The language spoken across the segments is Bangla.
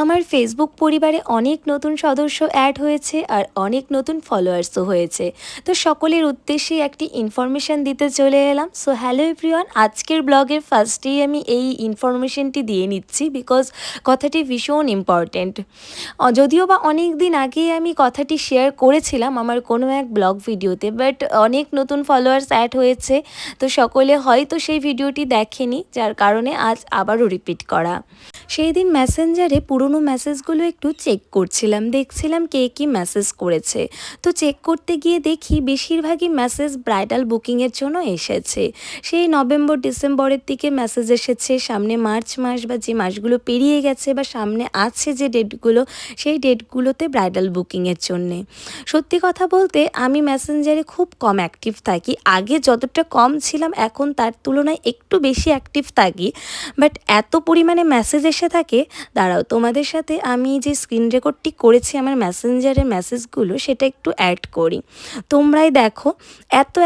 আমার ফেসবুক পরিবারে অনেক নতুন সদস্য অ্যাড হয়েছে আর অনেক নতুন ফলোয়ার্সও হয়েছে। তো সকলের উদ্দেশ্যে একটি ইনফরমেশান দিতে চলে এলাম। সো হ্যালো এভরিওয়ান, আজকের ব্লগের ফার্স্টেই আমি এই ইনফরমেশনটি দিয়ে নিচ্ছি বিকজ কথাটি ভীষণ ইম্পর্ট্যান্ট। যদিও বা অনেক দিন আগেই আমি কথাটি শেয়ার করেছিলাম আমার কোনো এক ব্লগ ভিডিওতে, বাট অনেক নতুন ফলোয়ার্স অ্যাড হয়েছে, তো সকলে হয়তো সেই ভিডিওটি দেখেনি, যার কারণে আজ আবারও রিপিট করা। সেই দিন মেসেঞ্জারে পুরনো মেসেজগুলো একটু চেক করছিলাম, দেখছিলাম কে কী মেসেজ করেছে। তো চেক করতে গিয়ে দেখি বেশিরভাগই মেসেজ ব্রাইডাল বুকিংয়ের জন্য এসেছে। সেই নভেম্বর ডিসেম্বরের দিকে মেসেজ এসেছে, সামনে মার্চ মাস বা যে মাসগুলো পেরিয়ে গেছে বা সামনে আছে যে ডেটগুলো, সেই ডেটগুলোতে ব্রাইডাল বুকিংয়ের জন্যে। সত্যি কথা বলতে আমি মেসেঞ্জারে খুব কম অ্যাক্টিভ থাকি, আগে যতটা কম ছিলাম এখন তার তুলনায় একটু বেশি অ্যাক্টিভ থাকি, বাট এত পরিমাণে মেসেজ এসে থাকে। দাঁড়াও, তোমাদের সাথে আমি যে স্ক্রিন রেকর্ডটি করেছি আমার মেসেঞ্জারের মেসেজগুলো সেটা একটু অ্যাড করি, তোমরাই দেখো।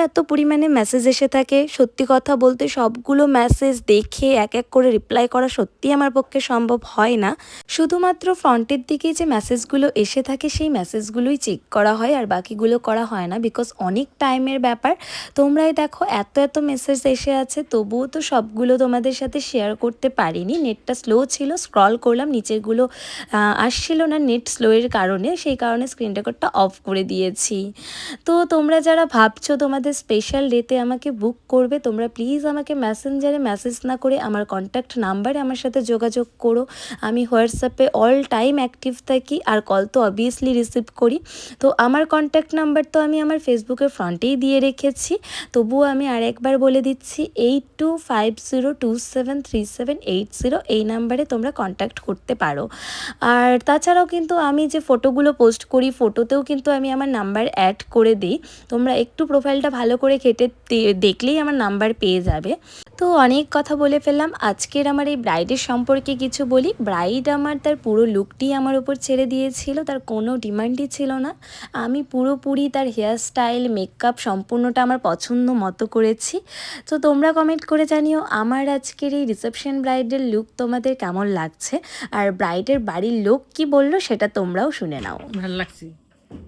এত পরিমাণে মেসেজ এসে থাকে, সত্যি কথা বলতে সবগুলো মেসেজ দেখে এক এক করে রিপ্লাই করা সত্যি আমার পক্ষে সম্ভব হয় না। শুধুমাত্র ফ্রন্টের দিকে যে মেসেজগুলো এসে থাকে সেই মেসেজগুলোই চেক করা হয়, আর বাকিগুলো করা হয় না বিকজ অনেক টাইমের ব্যাপার। তোমরাই দেখো এত মেসেজ এসে আছে, তবুও তো সবগুলো তোমাদের সাথে শেয়ার করতে পারিনি, নেটটা স্লো ছিল। স্ক্রল করলাম, নিচেরগুলো আসছিল না নেট স্লোয়ের কারণে, সেই কারণে স্ক্রিন রেকর্ডটা অফ করে দিয়েছি। তো তোমরা যারা ভাবছো তোমাদের স্পেশাল ডেতে আমাকে বুক করবে, তোমরা প্লিজ আমাকে মেসেঞ্জারে মেসেজ না করে আমার কন্ট্যাক্ট নাম্বারে আমার সাথে যোগাযোগ করো। আমি হোয়াটসঅ্যাপে অল টাইম অ্যাক্টিভ থাকি, আর কল তো অবভিয়াসলি রিসিভ করি। তো আমার কন্ট্যাক্ট নাম্বার তো আমি আমার ফেসবুকের ফ্রন্টেই দিয়ে রেখেছি, তবুও আমি আরেকবার বলে দিচ্ছি 8250273780, এই নাম্বারে তোমরা কন্ট্যাক্ট করতে পারো। আর তাছাড়াও কিন্তু আমি যে ফটোগুলো পোস্ট করি, ফটোতেও কিন্তু আমি আমার নাম্বার অ্যাড করে দিই, তোমরা একটু প্রোফাইলটা ভালো করে ঘেঁটে দেখলেই আমার নাম্বার পেয়ে যাবে। তো অনেক কথা বলে ফেললাম, আজকের আমার এই ব্রাইডের সম্পর্কে কিছু বলি। ব্রাইড আমার তার পুরো লুকটি আমার উপর ছেড়ে দিয়েছিল, তার কোনো ডিমান্ডই ছিল না। আমি পুরোপুরি তার হেয়ার স্টাইল মেকআপ সম্পূর্ণটা আমার পছন্দ মতো করেছি। তো তোমরা কমেন্ট করে জানিও আমার আজকের এই রিসেপশন ব্রাইডের লুক তোমাদের কেমন লাগছে, আর ব্রাইডের বাড়ির লোক কি বললো সেটা তোমরাও শুনে নাও। ভালো লাগছে,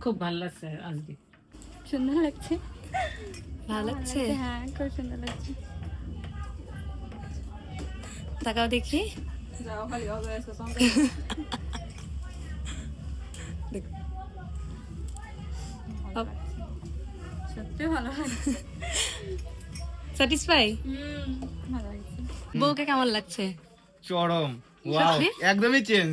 খুব ভালো লাগছে আজকে। সুন্দর লাগছে, ভালো লাগছে? হ্যাঁ খুব সুন্দর লাগছে। তাকাও দেখি। সত্যি ভালো লাগছে। স্যাটিসফাই? ভালো লাগছে। বউকে কেমন লাগছে? চরম, ওয়াও, একদমই চেঞ্জ।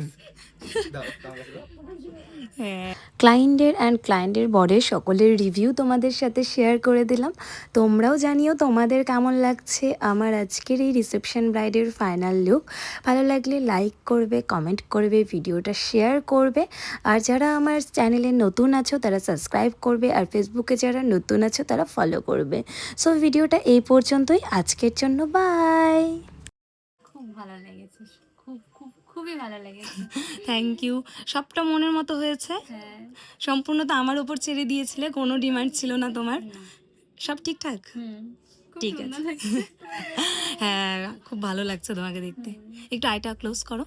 ক্লায়েন্টের বরের সকলের রিভিউ তোমাদের সাথে শেয়ার করে দিলাম। তোমরাও জানিও তোমাদের কেমন লাগছে আমার আজকের এই রিসেপশন ব্রাইডের ফাইনাল লুক। ভালো লাগলে লাইক করবে, কমেন্ট করবে, ভিডিওটা শেয়ার করবে, আর যারা আমার চ্যানেলে নতুন আছো তারা সাবস্ক্রাইব করবে, আর ফেসবুকে যারা নতুন আছো তারা ফলো করবে। সো ভিডিওটা এই পর্যন্তই আজকের জন্য, বাই। খুব ভালো লেগেছে, খুবই ভালো লেগেছে। থ্যাংক ইউ, সবটা মনের মতো হয়েছে। হ্যাঁ, সম্পূর্ণ তো আমার উপর ছেড়ে দিয়েছিলে, কোনো ডিমান্ড ছিল না তোমার, সব ঠিকঠাক? ঠিক আছে। হ্যাঁ, খুব ভালো লাগছে তোমাকে দেখতে। একটু আইটা ক্লোজ করো।